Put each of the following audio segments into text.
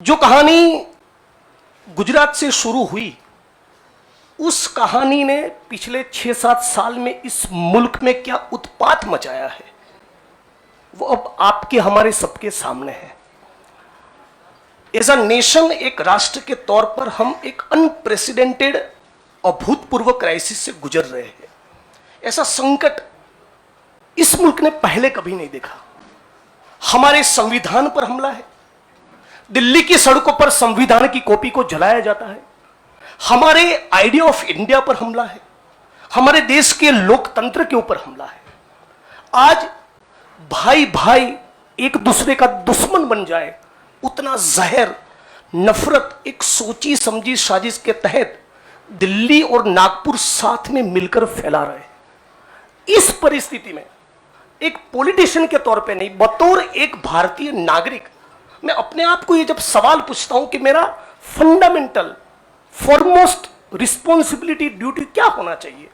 जो कहानी गुजरात से शुरू हुई, उस कहानी ने पिछले 6-7 साल में इस मुल्क में क्या उत्पात मचाया है, वो अब आपके हमारे सबके सामने है। एज अ नेशन, एक राष्ट्र के तौर पर हम एक अनप्रेसिडेंटेड, अभूतपूर्व क्राइसिस से गुजर रहे हैं। ऐसा संकट इस मुल्क ने पहले कभी नहीं देखा। हमारे संविधान पर हमला है, दिल्ली की सड़कों पर संविधान की कॉपी को जलाया जाता है, हमारे आइडिया ऑफ इंडिया पर हमला है, हमारे देश के लोकतंत्र के ऊपर हमला है। आज भाई भाई एक दूसरे का दुश्मन बन जाए, उतना जहर, नफरत एक सोची समझी साजिश के तहत दिल्ली और नागपुर साथ में मिलकर फैला रहे हैं। इस परिस्थिति में एक पॉलिटिशियन के तौर पे नहीं, बतौर एक भारतीय नागरिक, मैं अपने आप को ये जब सवाल पूछता हूं कि मेरा फंडामेंटल फॉरमोस्ट रिस्पॉन्सिबिलिटी, ड्यूटी क्या होना चाहिए,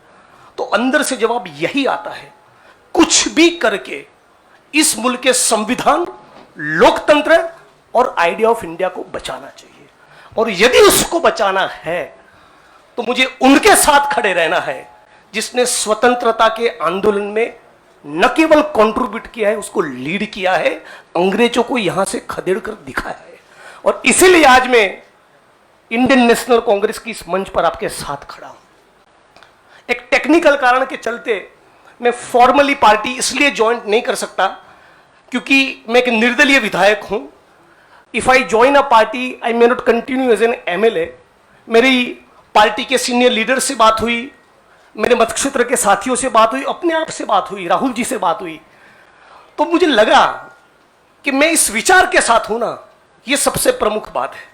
तो अंदर से जवाब यही आता है, कुछ भी करके इस मुल्क के संविधान, लोकतंत्र और आइडिया ऑफ इंडिया को बचाना चाहिए। और यदि उसको बचाना है तो मुझे उनके साथ खड़े रहना है जिसने स्वतंत्रता के आंदोलन में न केवल कंट्रीब्यूट किया है, उसको लीड किया है, अंग्रेजों को यहां से खदेड़ कर दिखाया है। और इसीलिए आज मैं इंडियन नेशनल कांग्रेस की इस मंच पर आपके साथ खड़ा हूं। एक टेक्निकल कारण के चलते मैं फॉर्मली पार्टी इसलिए ज्वाइन नहीं कर सकता क्योंकि मैं एक निर्दलीय विधायक हूं। If I join a party I may not continue as an MLA. मेरी पार्टी के सीनियर लीडर से बात हुई, मेरे मतक्षेत्र के साथियों से बात हुई, अपने आप से बात हुई, राहुल जी से बात हुई, तो मुझे लगा कि मैं इस विचार के साथ हूं ना, यह सबसे प्रमुख बात है।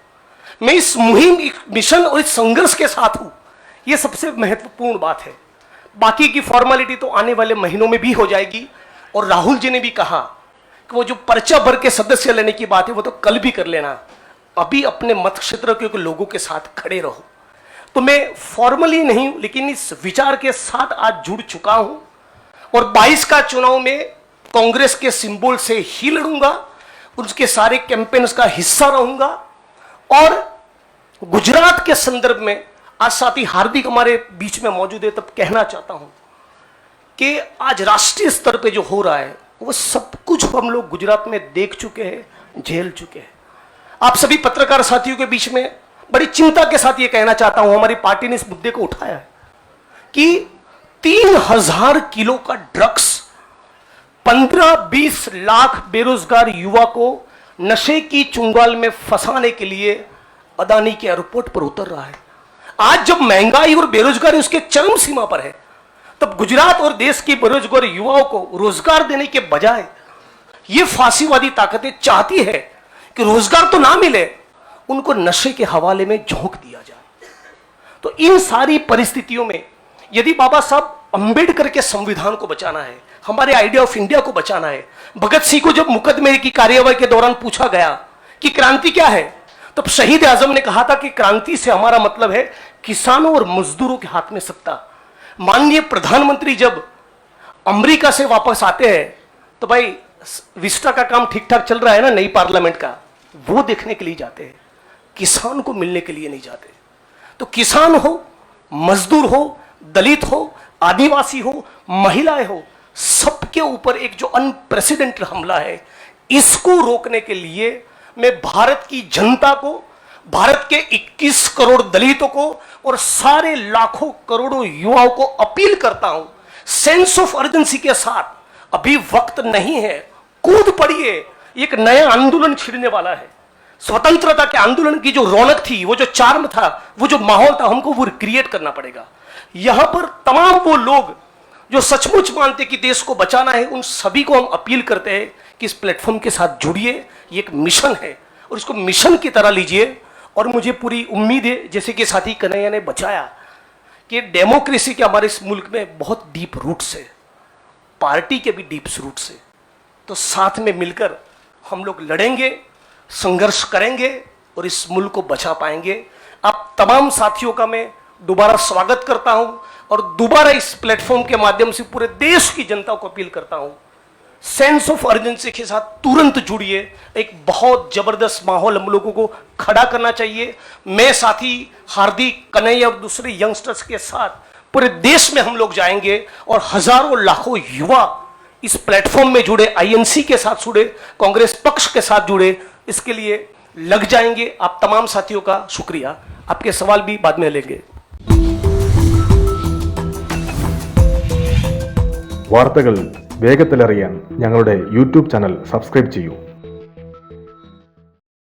मैं इस मुहिम, मिशन और इस संघर्ष के साथ हूं, यह सबसे महत्वपूर्ण बात है। बाकी की फॉर्मेलिटी तो आने वाले महीनों में भी हो जाएगी। और राहुल जी ने भी कहा कि वो जो पर्चा भर के सदस्य लेने की बात है वो तो कल भी कर लेना, अभी अपने मत क्षेत्र के लोगों के साथ खड़े रहो। तो मैं फॉर्मली नहीं लेकिन इस विचार के साथ आज जुड़ चुका हूं और 22 का चुनाव में कांग्रेस के सिंबल से ही लड़ूंगा, उसके सारे कैंपेन्स का हिस्सा रहूंगा। और गुजरात के संदर्भ में आज साथी हार्दिक हमारे बीच में मौजूद है, तब कहना चाहता हूं कि आज राष्ट्रीय स्तर पे जो हो रहा है वो सब कुछ हम लोग गुजरात में देख चुके हैं, झेल चुके हैं। आप सभी पत्रकार साथियों के बीच में बड़ी चिंता के साथ ये कहना चाहता हूं, हमारी पार्टी ने इस मुद्दे को उठाया है कि 3000 किलो का ड्रग्स 15-20 लाख बेरोजगार युवा को नशे की चुंगाल में फंसाने के लिए अदानी के एयरपोर्ट पर उतर रहा है। आज जब महंगाई और बेरोजगारी उसके चरम सीमा पर है, तब गुजरात और देश के बेरोजगार युवाओं को रोजगार देने के बजाय ये फांसीवादी ताकतें चाहती है कि रोजगार तो ना मिले, उनको नशे के हवाले में झोंक दिया जाए। तो इन सारी परिस्थितियों में यदि बाबा साहब अंबेडकर के संविधान को बचाना है, हमारे आइडिया ऑफ इंडिया को बचाना है, भगत सिंह को जब मुकदमे की कार्यवाही के दौरान पूछा गया कि क्रांति क्या है, तब शहीद आजम ने कहा था कि क्रांति से हमारा मतलब है किसानों और मजदूरों के हाथ में सत्ता। माननीय प्रधानमंत्री जब अमेरिका से वापस आते हैं तो भाई विस्टा का काम ठीक ठाक चल रहा है ना, नई पार्लियामेंट का, वो देखने के लिए जाते हैं, किसान को मिलने के लिए नहीं जाते। तो किसान हो, मजदूर हो, दलित हो, आदिवासी हो, महिलाएं हो, सबके ऊपर एक जो अनप्रेसिडेंटेड हमला है, इसको रोकने के लिए मैं भारत की जनता को, भारत के 21 करोड़ दलितों को और सारे लाखों करोड़ों युवाओं को अपील करता हूं, सेंस ऑफ अर्जेंसी के साथ, अभी वक्त नहीं है, कूद पड़िए, एक नया आंदोलन छिड़ने वाला है। स्वतंत्रता के आंदोलन की जो रौनक थी, वो जो चार्म था, वो जो माहौल था, हमको वो क्रिएट करना पड़ेगा। यहां पर तमाम वो लोग जो सचमुच मानते कि देश को बचाना है, उन सभी को हम अपील करते हैं कि इस प्लेटफॉर्म के साथ जुड़िए। ये एक मिशन है और इसको मिशन की तरह लीजिए। और मुझे पूरी उम्मीद है, जैसे कि साथी कन्हैया ने बचाया, कि डेमोक्रेसी के हमारे इस मुल्क में बहुत डीप रूट्स है, पार्टी के भी डीप रूट्स है। तो साथ में मिलकर हम लोग लड़ेंगे, संघर्ष करेंगे और इस मुल्क को बचा पाएंगे। आप तमाम साथियों का मैं दोबारा स्वागत करता हूं और दोबारा इस प्लेटफॉर्म के माध्यम से पूरे देश की जनता को अपील करता हूं सेंस ऑफ अर्जेंसी के साथ तुरंत जुड़िए। एक बहुत जबरदस्त माहौल हम लोगों को खड़ा करना चाहिए। मैं साथी हार्दिक, कन्हैया और दूसरे यंगस्टर्स के साथ पूरे देश में हम लोग जाएंगे और हजारों लाखों युवा इस प्लेटफॉर्म में जुड़े, आईएनसी के साथ जुड़े, कांग्रेस पक्ष के साथ जुड़े, इसके लिए लग जाएंगे। आप तमाम साथियों का शुक्रिया। आपके सवाल भी बाद में लेंगे। വാർത്തകൾ വേഗത്തിലറിയാൻ ഞങ്ങളുടെ യൂട്യൂബ് ചാനൽ സബ്സ്ക്രൈബ് ചെയ്യൂ.